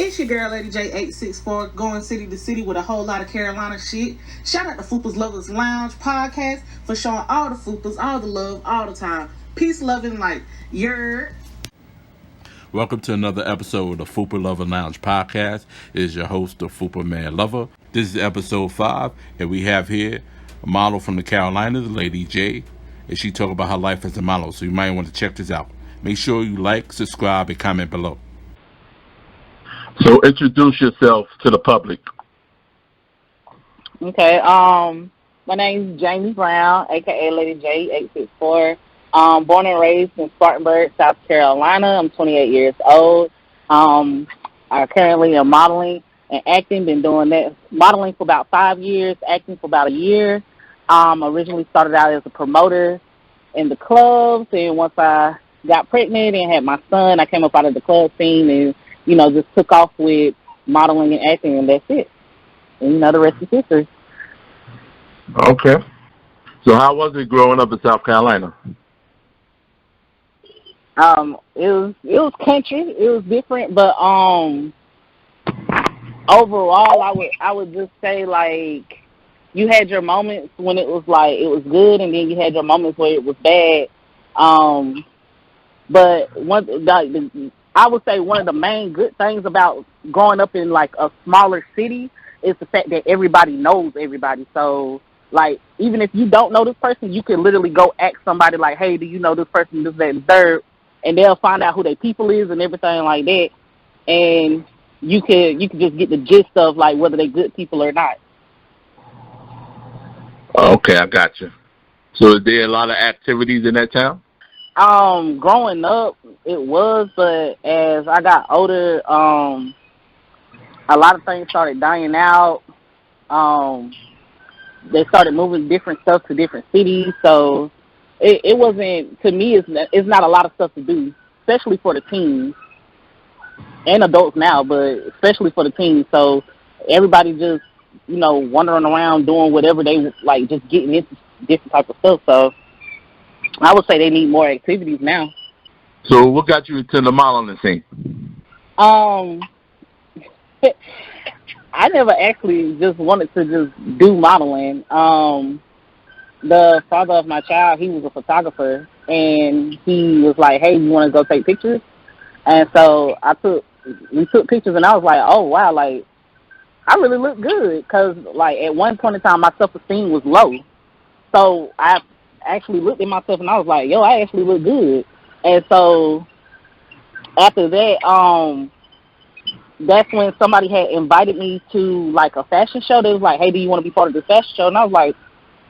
It's your girl, Lady JAYY864, going city to city with a whole lot of Carolina shit. Shout out to Fupaa Luvas Lounge podcast for showing all the Fupas all the love all the time. Peace, love, and light. You're... Welcome to another episode of the Fupaa Luvas Lounge podcast. It is your host, the Fupaa Man Lover. This is episode 5, and we have here a model from the Carolinas, Lady J, and she talk about her life as a model, so you might want to check this out. Make sure you like, subscribe, and comment below. So introduce yourself to the public. Okay, my name is Jamie Brown, a.k.a. Lady JAYY864. Born and raised in Spartanburg, South Carolina. I'm 28 years old. I currently am modeling and acting. Been doing that modeling for about 5 years, acting for about a year. Originally started out as a promoter in the clubs, and once I got pregnant and had my son, I came up out of the club scene and, just took off with modeling and acting, and that's it. And, the rest is history. Okay. So how was it growing up in South Carolina? It was country. It was different, but overall, I would just say, like, you had your moments when it was like it was good, and then you had your moments where it was bad. But I would say one of the main good things about growing up in like a smaller city is the fact that everybody knows everybody. So, like, even if you don't know this person, you can literally go ask somebody like, "Hey, do you know this person, this, that, and third?" And they'll find out who their people is and everything like that. And you could just get the gist of like whether they're good people or not. Okay, I got you. So is there a lot of activities in that town? Growing up, it was, but as I got older, a lot of things started dying out. They started moving different stuff to different cities, so it wasn't, to me, it's not a lot of stuff to do, especially for the teens and adults now, but especially for the teens. So everybody just, wandering around doing whatever they like, just getting into different type of stuff. So I would say they need more activities now. So what got you into the modeling scene? I never actually just wanted to just do modeling. The father of my child, he was a photographer, and he was like, "Hey, you want to go take pictures?" And so we took pictures, and I was like, "Oh wow, like I really look good," because like at one point in time, my self-esteem was low. So I actually looked at myself, and I was like, "Yo, I actually look good." And so after that, that's when somebody had invited me to like a fashion show. They was like, "Hey, do you want to be part of this fashion show?" And I was like,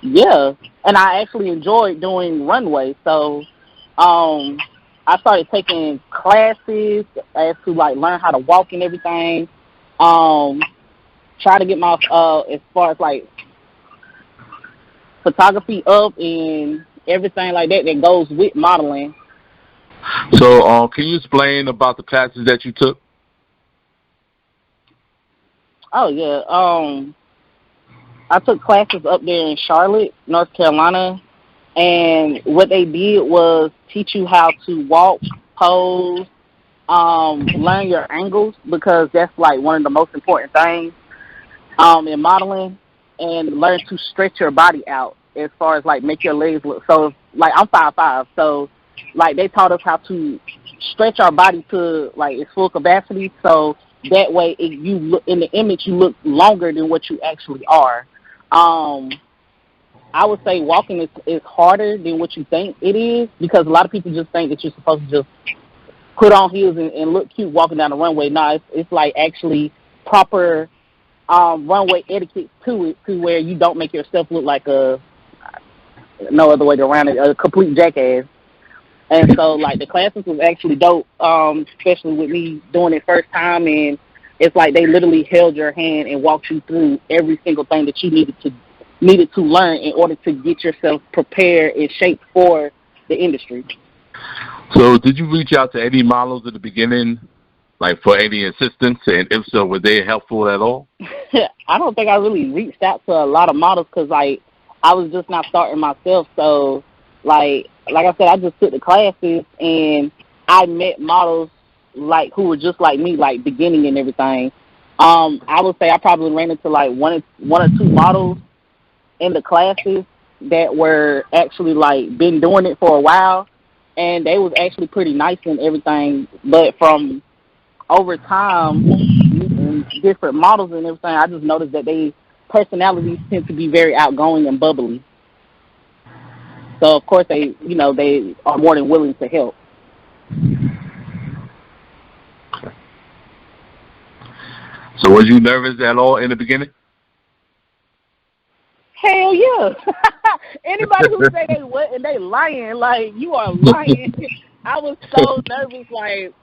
"Yeah." And I actually enjoyed doing runway. So I started taking classes as to like learn how to walk and everything. Try to get my as far as like photography up and everything like that goes with modeling. So can you explain about the classes that you took? Oh yeah. I took classes up there in Charlotte, North Carolina, and what they did was teach you how to walk, pose, learn your angles, because that's like one of the most important things in modeling, and learn to stretch your body out as far as like make your legs look. So like I'm 5'5", so like they taught us how to stretch our body to like its full capacity, so that way you look in the image, you look longer than what you actually are. I would say walking is harder than what you think it is, because a lot of people just think that you're supposed to just put on heels and look cute walking down the runway. No, it's like actually proper runway etiquette to it, to where you don't make yourself look like no other way around it, a complete jackass. And so like the classes was actually dope, especially with me doing it first time, and it's like they literally held your hand and walked you through every single thing that you needed to learn in order to get yourself prepared and shaped for the industry. So did you reach out to any models at the beginning, like for any assistance, and if so, were they helpful at all? I don't think I really reached out to a lot of models, because like I was just not starting myself. So like I said, I just took the classes, and I met models like who were just like me, like beginning and everything. I would say I probably ran into like one or two models in the classes that were actually like been doing it for a while, and they was actually pretty nice and everything. But from over time, meeting different models and everything, I just noticed that they personalities tend to be very outgoing and bubbly. So of course they are more than willing to help. So was you nervous at all in the beginning? Hell yeah. Anybody who say they what and they lying, like, you are lying. I was so nervous, like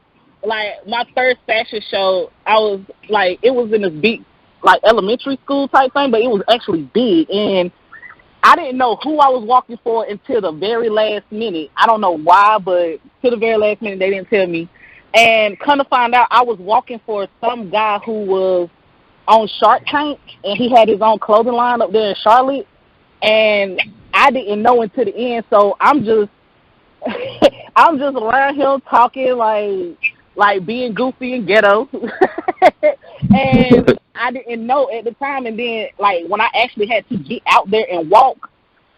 my first fashion show, I was like, it was in this big like elementary school type thing, but it was actually big, and I didn't know who I was walking for until the very last minute. I don't know why, but to the very last minute they didn't tell me. And come to find out, I was walking for some guy who was on Shark Tank, and he had his own clothing line up there in Charlotte, and I didn't know until the end. So I'm just I'm just around him talking like being goofy and ghetto. And I didn't know at the time, and then like when I actually had to get out there and walk,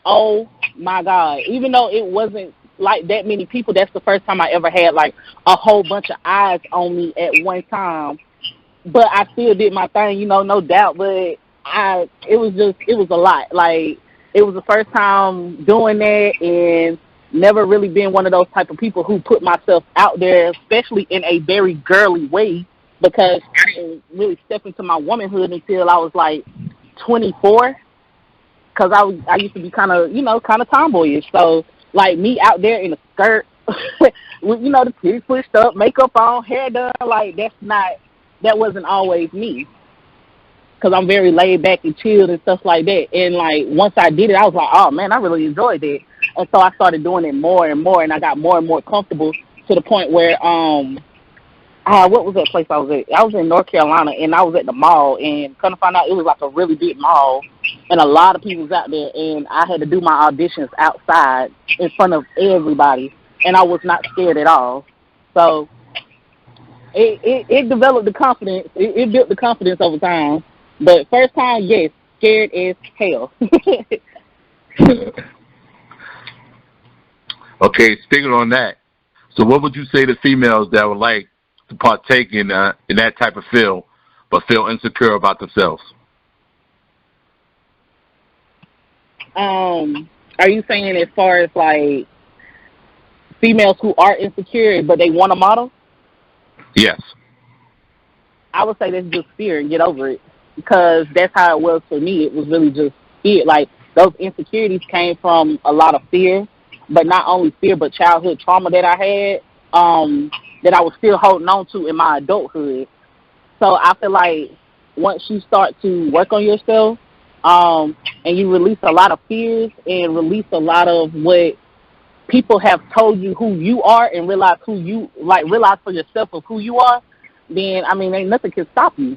oh my God, even though it wasn't like that many people, that's the first time I ever had like a whole bunch of eyes on me at one time. But I still did my thing, no doubt, but it was a lot. Like, it was the first time doing that, and never really been one of those type of people who put myself out there, especially in a very girly way, because I didn't really step into my womanhood until I was like 24, because I used to be kind of tomboyish. So like me out there in a skirt with the titties pushed up, makeup on, hair done, like that wasn't always me, because I'm very laid back and chilled and stuff like that. And like once I did it, I was like, oh man, I really enjoyed it. And so I started doing it more and more, and I got more and more comfortable to the point where what was that place I was at? I was in North Carolina, and I was at the mall, and come to find out, it was like a really big mall, and a lot of people was out there, and I had to do my auditions outside in front of everybody, and I was not scared at all. So it developed the confidence. It built the confidence over time. But first time, yes, scared as hell. Okay, speaking on that, so what would you say to females that would like to partake in that type of field but feel insecure about themselves? Are you saying as far as like females who are insecure but they want a model? Yes. I would say that's just fear and get over it, because that's how it was for me. It was really just fear. Like, those insecurities came from a lot of fear, but not only fear, but childhood trauma that I had, that I was still holding on to in my adulthood. So I feel like once you start to work on yourself, and you release a lot of fears and release a lot of what people have told you who you are, and realize for yourself of who you are, then, I mean, ain't nothing can stop you.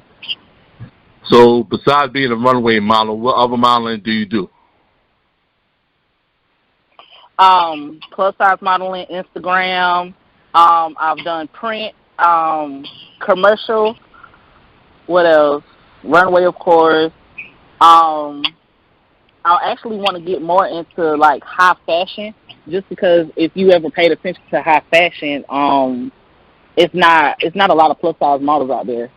So besides being a runway model, what other modeling do you do? Plus size modeling, Instagram. I've done print, commercial. What else? Runway, of course. I actually want to get more into like high fashion, just because if you ever paid attention to high fashion, it's not a lot of plus size models out there.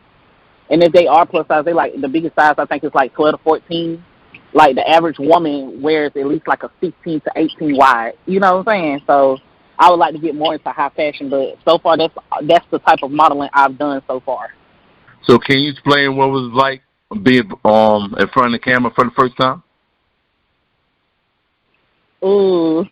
And if they are plus size, they like the biggest size I think is like 12 to 14. Like the average woman wears at least like a 16 to 18 wide. You know what I'm saying? So I would like to get more into high fashion, but so far that's the type of modeling I've done so far. So can you explain what it was like being in front of the camera for the first time? Ooh,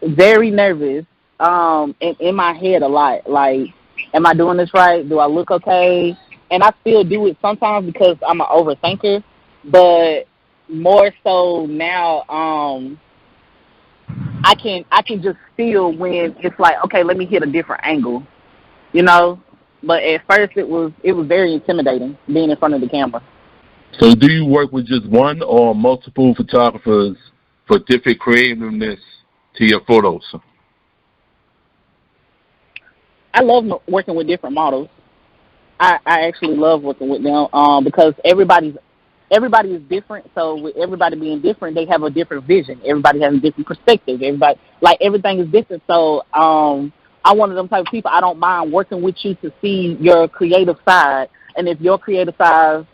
very nervous. And in my head a lot. Like, am I doing this right? Do I look okay? And I still do it sometimes because I'm an overthinker. But more so now, I can just feel when it's like, okay, let me hit a different angle, But at first it was very intimidating being in front of the camera. So do you work with just one or multiple photographers for different creativeness to your photos? I love working with different models. I actually love working with them because everybody is different. So with everybody being different, they have a different vision. Everybody has a different perspective. Everybody, like, everything is different. So I'm one of them type of people. I don't mind working with you to see your creative side, and if your creative side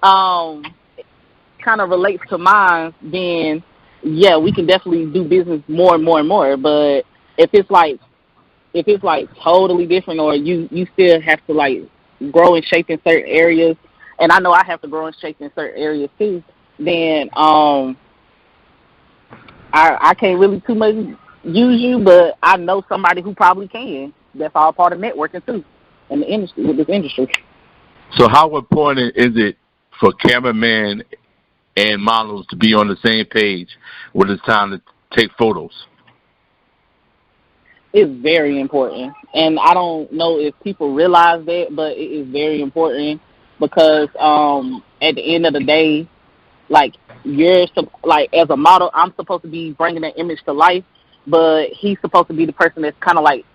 kind of relates to mine, then yeah, we can definitely do business more and more and more. But if it's like totally different, or you still have to like grow and shape in certain areas, and I know I have to grow and shape in certain areas too, then I can't really too much use you, but I know somebody who probably can. That's all part of networking too in the industry, with this industry. So how important is it for cameraman and models to be on the same page when it's time to take photos? It's very important, and I don't know if people realize that, but it is very important because at the end of the day, like, like, as a model, I'm supposed to be bringing that image to life, but he's supposed to be the person that's kind of like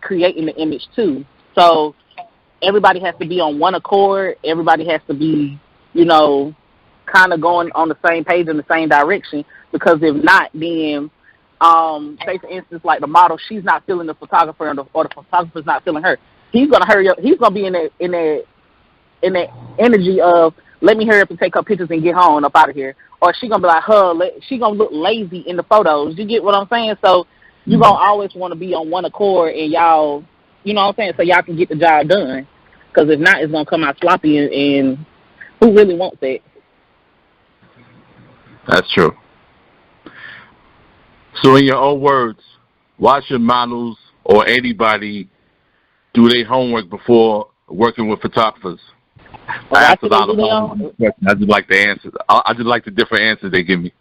creating the image too. So everybody has to be on one accord. Everybody has to be, kind of going on the same page in the same direction, because if not, then say for instance, like the model, she's not feeling the photographer, or the photographer's not feeling her. He's gonna hurry up. He's gonna be in that energy of, let me hurry up and take her pictures and get home and up out of here. Or she gonna be like, she gonna look lazy in the photos. You get what I'm saying? So you gonna always want to be on one accord, and y'all, you know what I'm saying, so y'all can get the job done. Because if not, it's gonna come out sloppy, and who really wants that? That's true. So in your own words, why should models or anybody do their homework before working with photographers? I asked a lot of questions. I just like the answers. I just like the different answers they give me.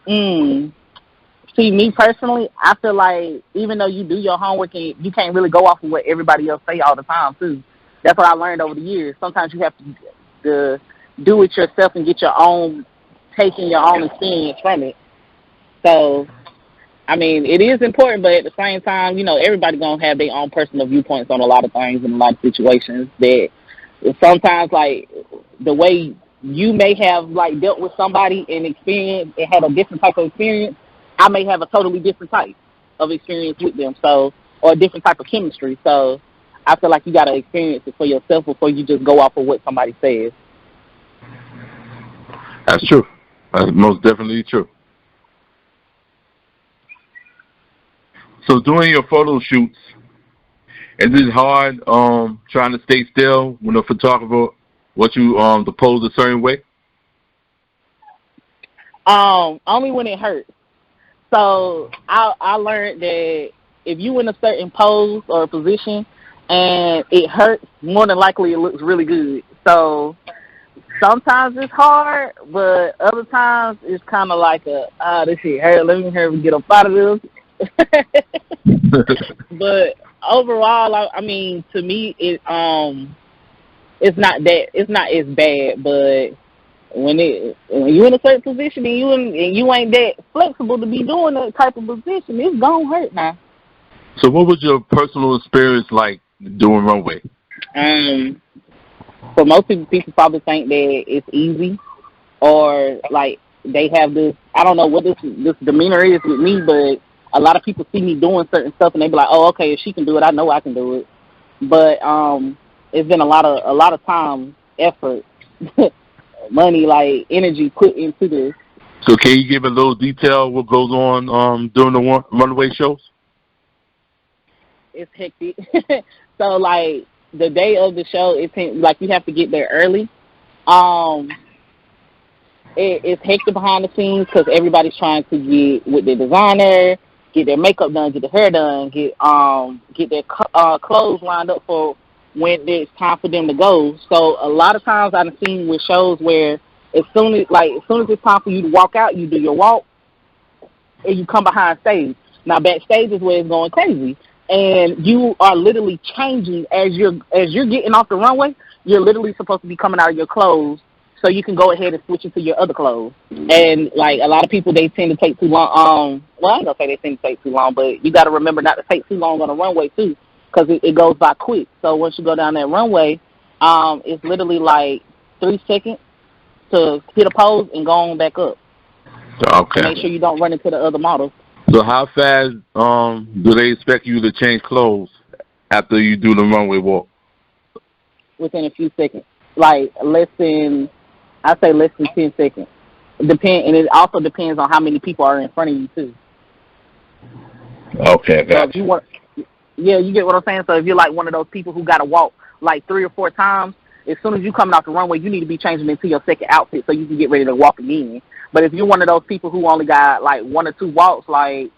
See, me personally, I feel like even though you do your homework, and you can't really go off of what everybody else say all the time too. That's what I learned over the years. Sometimes you have to do it yourself and get your own take and your own experience from it. So, I mean, it is important, but at the same time, everybody gonna have their own personal viewpoints on a lot of things and a lot of situations. That sometimes, like, the way you may have like dealt with somebody and experience and had a different type of experience, I may have a totally different type of experience with them. So, or a different type of chemistry. So, I feel like you gotta experience it for yourself before you just go off of what somebody says. That's true. That's most definitely true. So doing your photo shoots, is it hard trying to stay still when a photographer wants you to pose a certain way? Only when it hurts. So I learned that if you in a certain pose or position and it hurts, more than likely it looks really good. So sometimes it's hard, but other times it's kind of like this shit hurt. Let me hurry and get up out of this. But overall, I mean, to me, it's not as bad. But when you in a certain position and you ain't that flexible to be doing that type of position, it's gonna hurt now. So, what was your personal experience like doing runway? For most people probably think that it's easy, or like they have this. I don't know what this demeanor is with me, but a lot of people see me doing certain stuff and they be like, "Oh, okay, if she can do it, I know I can do it." But it's been a lot of time, effort, money, like energy put into this. So, can you give a little detail what goes on during the runway shows? It's hectic. So, like, the day of the show, it's like you have to get there early. It's hectic behind the scenes because everybody's trying to get with their designer, get their makeup done, get their hair done, get their clothes lined up for when it's time for them to go. So a lot of times I've seen with shows where as soon as it's time for you to walk out, you do your walk and you come behind stage. Now backstage is where it's going crazy, and you are literally changing as you're getting off the runway. You're literally supposed to be coming out of your clothes so you can go ahead and switch into your other clothes. And like a lot of people, they tend to take too long. Well, I ain't gonna say they tend to take too long, but you got to remember not to take too long on a runway too, because it goes by quick. So once you go down that runway, it's literally like 3 seconds to hit a pose and go on back up. Okay. Make sure you don't run into the other models. So how fast do they expect you to change clothes after you do the runway walk? Within a few seconds, like less than 10 seconds. And it also depends on how many people are in front of you too. Okay, so if you want, yeah, you get what I'm saying. So if you're like one of those people who got to walk like 3 or 4 times, as soon as you coming off the runway, you need to be changing into your second outfit so you can get ready to walk again. But if you're one of those people who only got like 1 or 2 walks, like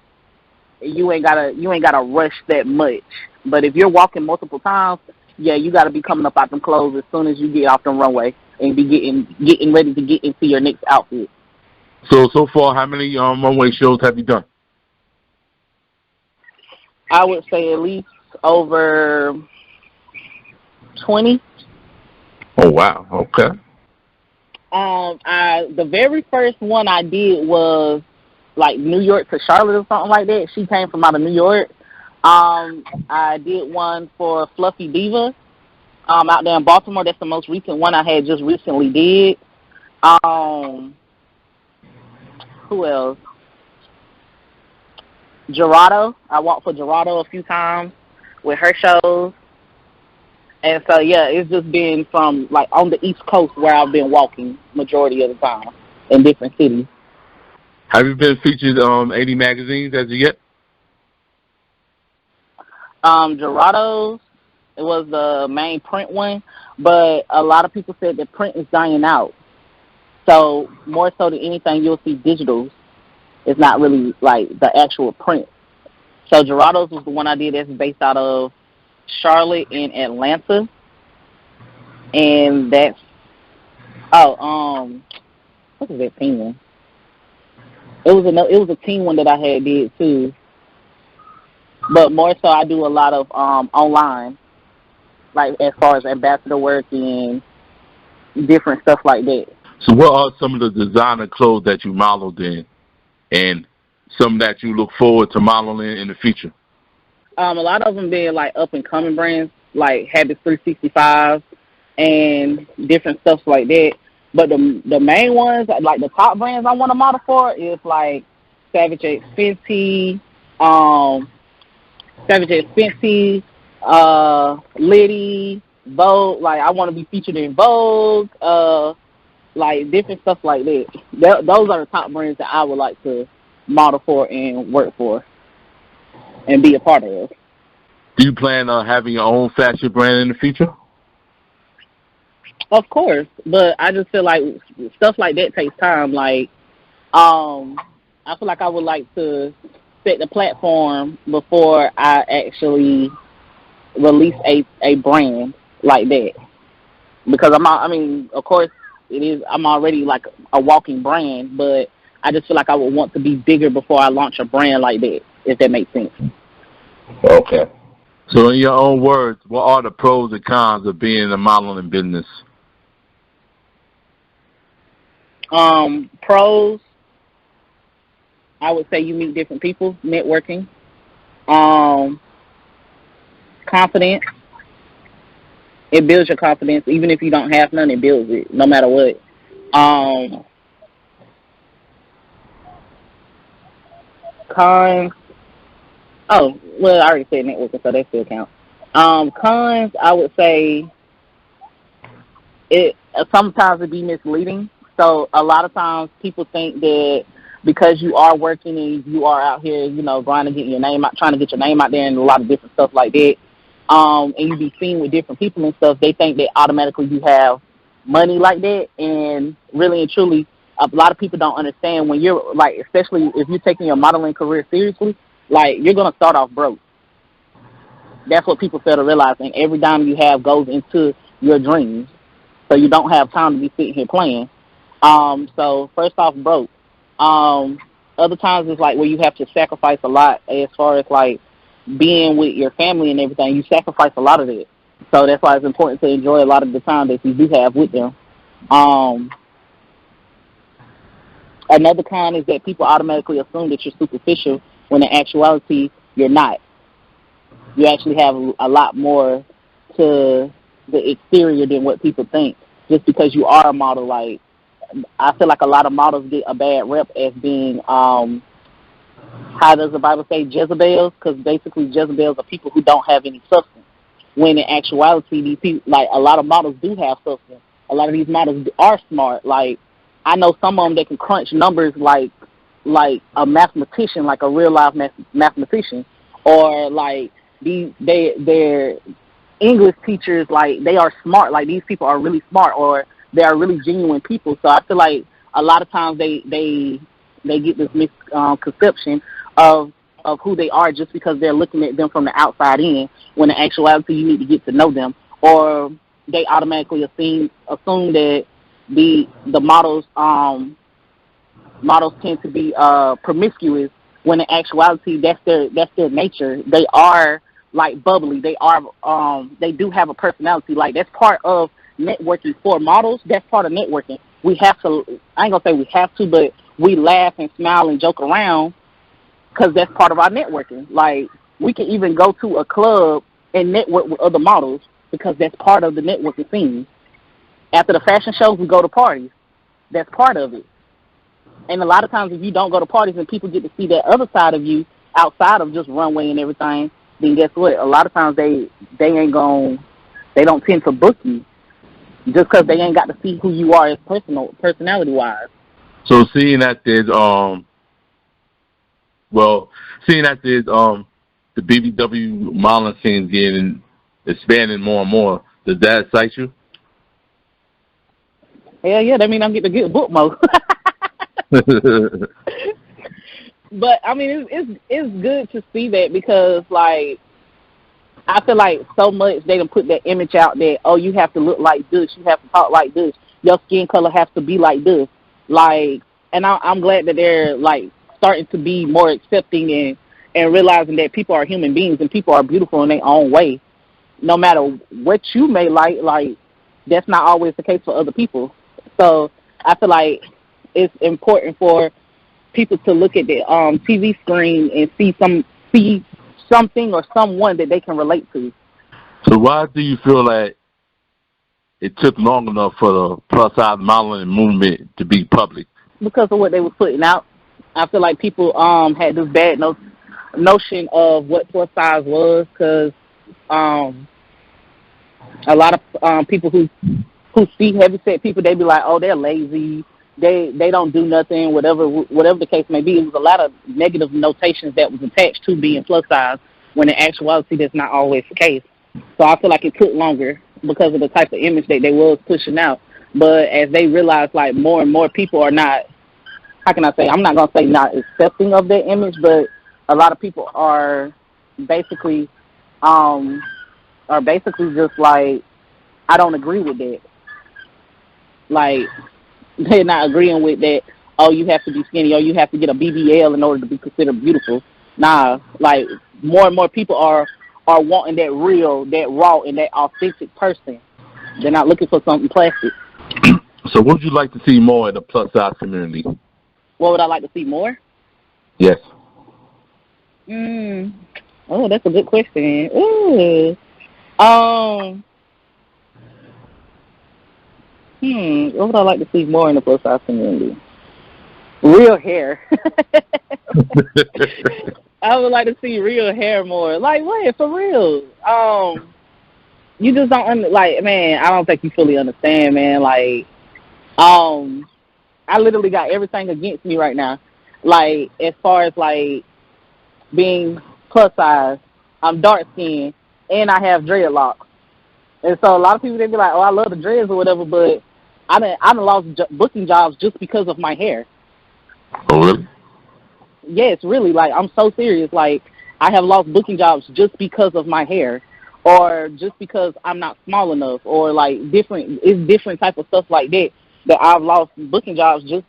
you ain't gotta rush that much. But if you're walking multiple times, yeah, you gotta be coming up out them clothes as soon as you get off the runway and be getting ready to get into your next outfit. So far, how many runway shows have you done? I would say at least over 20. Oh wow, okay. The very first one I did was like New York to Charlotte or something like that. She came from out of New York. I did one for Fluffy Diva out there in Baltimore. That's the most recent one I had just recently did. Who else? Gerardo. I walked for Gerardo a few times with her shows. And so, yeah, it's just been from, like, on the East Coast where I've been walking majority of the time in different cities. Have you been featured 80 magazines as of yet? Gerardo's, it was the main print one, but a lot of people said that print is dying out. So, more so than anything, you'll see digitals. It's not really, like, the actual print. So, Gerardo's was the one I did that's based out of Charlotte and Atlanta, and that's what was that team one? It was a team one that I had did too, but more so I do a lot of online, like as far as ambassador work and different stuff like that. So what are some of the designer clothes that you modeled in, and some that you look forward to modeling in the future? A lot of them being like up and coming brands, like Habits 365 and different stuff like that. But the main ones, like the top brands I want to model for, is like Savage X Fenty, Liddy, Vogue. Like I want to be featured in Vogue, like different stuff like that. Those are the top brands that I would like to model for and work for and be a part of. Do you plan on having your own fashion brand in the future? Of course, but I just feel like stuff like that takes time. Like, I feel like I would like to set the platform before I actually release a brand like that. Because of course, I'm already like a walking brand, but I just feel like I would want to be bigger before I launch a brand like that, if that makes sense. Okay. So in your own words, what are the pros and cons of being in the modeling business? Pros, I would say you meet different people, networking. Confidence. It builds your confidence. Even if you don't have none, it builds it, no matter what. Cons. Oh, well, I already said networking, so that still counts. Cons, I would say sometimes it be misleading. So a lot of times people think that because you are working and you are out here, trying to get your name out there and a lot of different stuff like that, and you be seen with different people and stuff, they think that automatically you have money like that. And really and truly, a lot of people don't understand when you're, like, especially if you're taking your modeling career seriously, like, you're going to start off broke. That's what people fail to realize. And every dime you have goes into your dreams. So you don't have time to be sitting here playing. So first off, broke. Other times it's like where you have to sacrifice a lot as far as like being with your family and everything. You sacrifice a lot of it. So that's why it's important to enjoy a lot of the time that you do have with them. Another con is that people automatically assume that you're superficial when in actuality you're not. You actually have a lot more to the exterior than what people think. Just because you are a model, like I feel like a lot of models get a bad rep as being, how does the Bible say, Jezebels? Because basically Jezebels are people who don't have any substance. When in actuality, these people, like a lot of models do have substance. A lot of these models are smart. Like I know some of them that can crunch numbers like a mathematician, like a real life mathematician, or like they're English teachers, like they are smart. Like these people are really smart, or they are really genuine people. So I feel like a lot of times they get this misconception of who they are just because they're looking at them from the outside in, when in actuality you need to get to know them. Or they automatically assume that the models tend to be promiscuous, when in actuality that's their nature. They are like bubbly. They do have a personality. Like that's part of networking for models. That's part of networking. We have to, I ain't gonna say we have to, but we laugh and smile and joke around because that's part of our networking. Like we can even go to a club and network with other models because that's part of the networking scene. After the fashion shows, we go to parties. That's part of it. And a lot of times if you don't go to parties and people get to see that other side of you outside of just runway and everything, then guess what? A lot of times they don't tend to book you just because they ain't got to see who you are as personality-wise. So seeing that there's the BBW modeling scene getting expanding more and more, does that excite you? Hell yeah, that means I'm getting to get booked more. But I mean, it's good to see that because like I feel like so much they done put that image out that, oh, you have to look like this, you have to talk like this, your skin color has to be like this, like, and I'm glad that they're like starting to be more accepting and realizing that people are human beings and people are beautiful in their own way. No matter what you may like that's not always the case for other people. So I feel like it's important for people to look at the TV screen and see something or someone that they can relate to. So why do you feel like it took long enough for the plus size modeling movement to be public? Because of what they were putting out. I feel like people had this bad notion of what plus size was, because a lot of people who see heavyset people, they be like, oh, they're lazy, they don't do nothing, whatever the case may be. It was a lot of negative notations that was attached to being plus size, when in actuality that's not always the case. So I feel like it took longer because of the type of image that they was pushing out. But as they realized, like, more and more people are not, how can I say, I'm not going to say not accepting of that image, but a lot of people are basically just like, I don't agree with that. Like, they're not agreeing with that, oh, you have to be skinny, or you have to get a BBL in order to be considered beautiful. Nah, like, more and more people are wanting that real, that raw, and that authentic person. They're not looking for something plastic. So what would you like to see more in the plus size community? What would I like to see more? Yes. Oh, that's a good question. Ooh. What would I like to see more in the plus size community? Real hair. I would like to see real hair more. Like, what? For real. You just don't, man, I don't think you fully understand, man. Like, I literally got everything against me right now. Like, as far as, like, being plus size, I'm dark skinned, and I have dreadlocks. And so a lot of people, they be like, oh, I love the dreads or whatever, but I done lost booking jobs just because of my hair. Oh, really? Yes, really. Like, I'm so serious. Like, I have lost booking jobs just because of my hair, or just because I'm not small enough, or like different type of stuff like that I've lost booking jobs just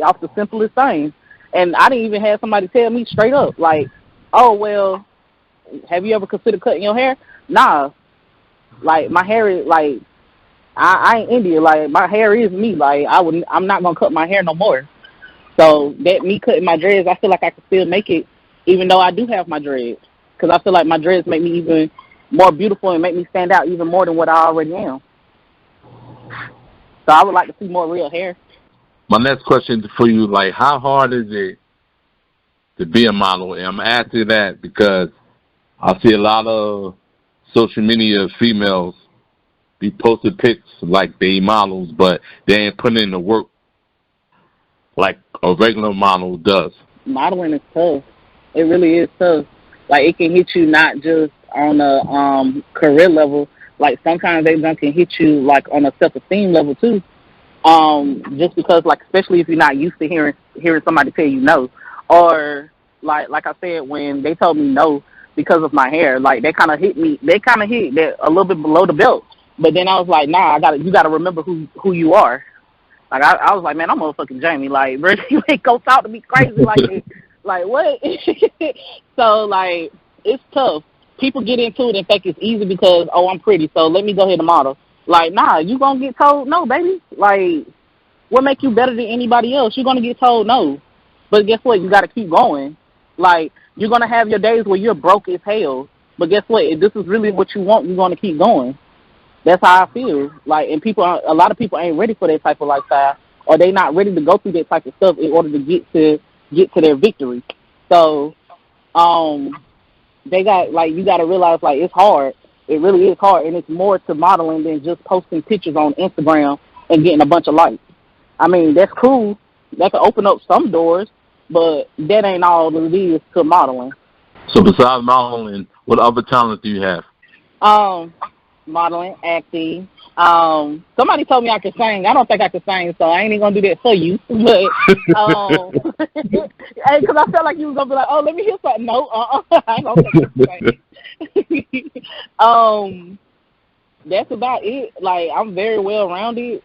off the simplest things. And I didn't even have somebody tell me straight up, like, oh, well, have you ever considered cutting your hair? Nah. Like, my hair is, like, I ain't Indian. Like, my hair is me. Like, I'm not going to cut my hair no more. So that me cutting my dreads, I feel like I can still make it, even though I do have my dreads, because I feel like my dreads make me even more beautiful and make me stand out even more than what I already am. So I would like to see more real hair. My next question for you, like, how hard is it to be a model? And I'm asking that because I see a lot of social media females be posting pics like they models, but they ain't putting in the work like a regular model does. Modeling is tough. It really is tough. Like, it can hit you not just on a career level. Like, sometimes they can hit you like on a self-esteem level too. Just because, like, especially if you're not used to hearing somebody tell you no, or like I said, when they told me no because of my hair, like, they kind of hit me. They kind of hit that a little bit below the belt. But then I was like, nah, you gotta remember who you are. Like, I was like, man, I'm motherfucking Jamie. Like, bro, you ain't gonna talk to me crazy like that. Like, what? So, like, it's tough. People get into it and think it's easy because, oh, I'm pretty, so let me go ahead and model. Like, nah, you gonna get told no, baby. Like, what make you better than anybody else? You're gonna get told no. But guess what? You gotta keep going. Like, you're gonna have your days where you're broke as hell. But guess what? If this is really what you want, you're gonna keep going. That's how I feel. Like, and a lot of people ain't ready for that type of lifestyle, or they not ready to go through that type of stuff in order to get to their victory. So, they got, like, you got to realize, like, it's hard. It really is hard, and it's more to modeling than just posting pictures on Instagram and getting a bunch of likes. I mean, that's cool. That can open up some doors, but that ain't all it is to modeling. So besides modeling, what other talent do you have? Modeling, acting. Somebody told me I could sing. I don't think I could sing, so I ain't even gonna do that for you. But hey, because I felt like you was gonna be like, oh, let me hear something. No, I ain't gonna take it. That's about it. Like, I'm very well rounded.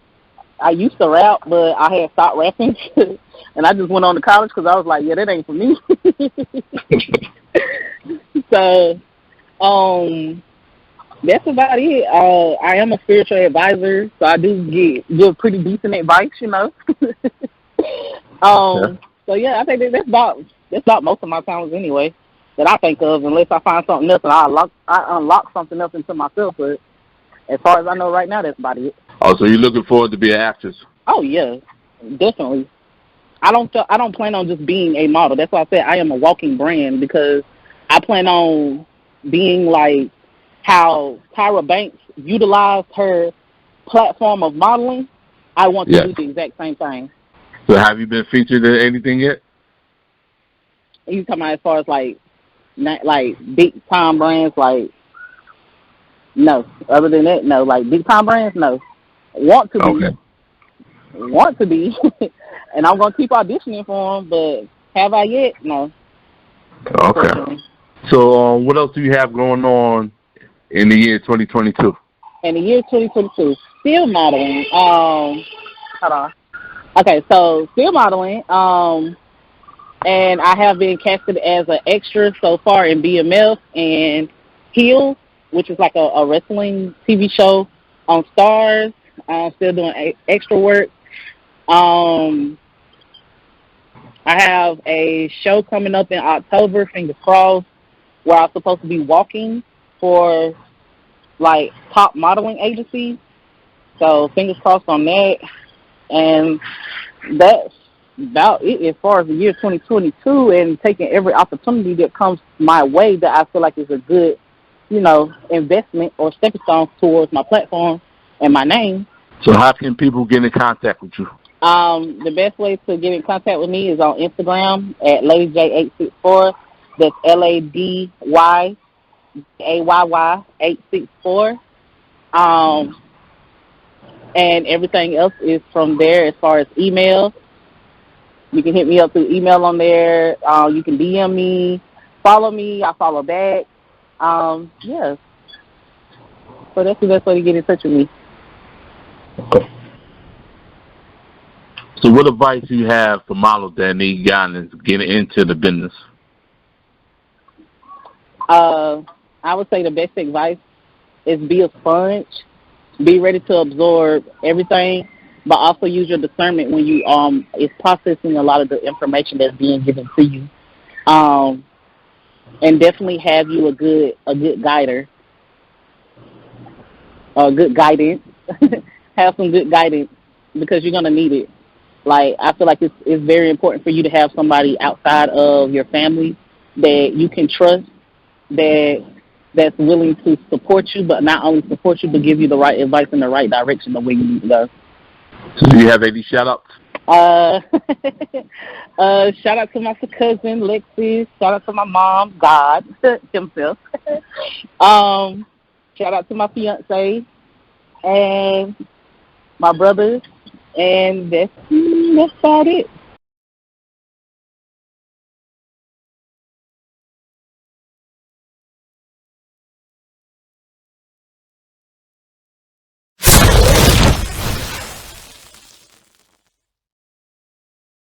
I used to rap, but I had stopped rapping, and I just went on to college because I was like, yeah, that ain't for me. So, that's about it. I am a spiritual advisor, so I do give pretty decent advice, you know. So yeah, I think that's about most of my talents anyway that I think of, unless I find something else and I unlock something else into myself. But as far as I know right now, that's about it. Oh, so you're looking forward to be an actress? Oh yeah, definitely. I don't plan on just being a model. That's why I said I am a walking brand, because I plan on being like how Tyra Banks utilized her platform of modeling. I want to do the exact same thing. So have you been featured in anything yet? You talking about as far as like big time brands? Like, no. Other than that, no. Like, big time brands, no. Want to be, and I'm gonna keep auditioning for them. But have I yet? No. Okay. So what else do you have going on in the year 2022? In the year 2022, still modeling. Hold on. Okay, so still modeling. And I have been casted as an extra so far in BMF and Heels, which is like a wrestling TV show on Stars. I'm still doing extra work. I have a show coming up in October, fingers crossed, where I'm supposed to be walking for like top modeling agencies. So fingers crossed on that. And that's about it as far as the year 2022, and taking every opportunity that comes my way that I feel like is a good, investment or stepping stone towards my platform and my name. So how can people get in contact with you? The best way to get in contact with me is on Instagram at LadyJAYY864. That's LadyJAYY864. And everything else is from there as far as email. You can hit me up through email on there. You can DM me, follow me. I follow back. Yeah. So that's the best way to get in touch with me. Okay. So what advice do you have for models that need guidance getting into the business? I would say the best advice is be a sponge. Be ready to absorb everything. but also use your discernment when you is processing a lot of the information that's being given to you. And definitely have you a good guider, good guidance. Have some good guidance because you're gonna need it. Like, I feel like it's very important for you to have somebody outside of your family that you can trust, that's willing to support you, but not only support you, but give you the right advice in the right direction the way you need to go. So do you have any shout-outs? Shout out to my cousin Lexi. Shout out to my mom, God himself. Shout out to my fiance and my brothers, and that's about it.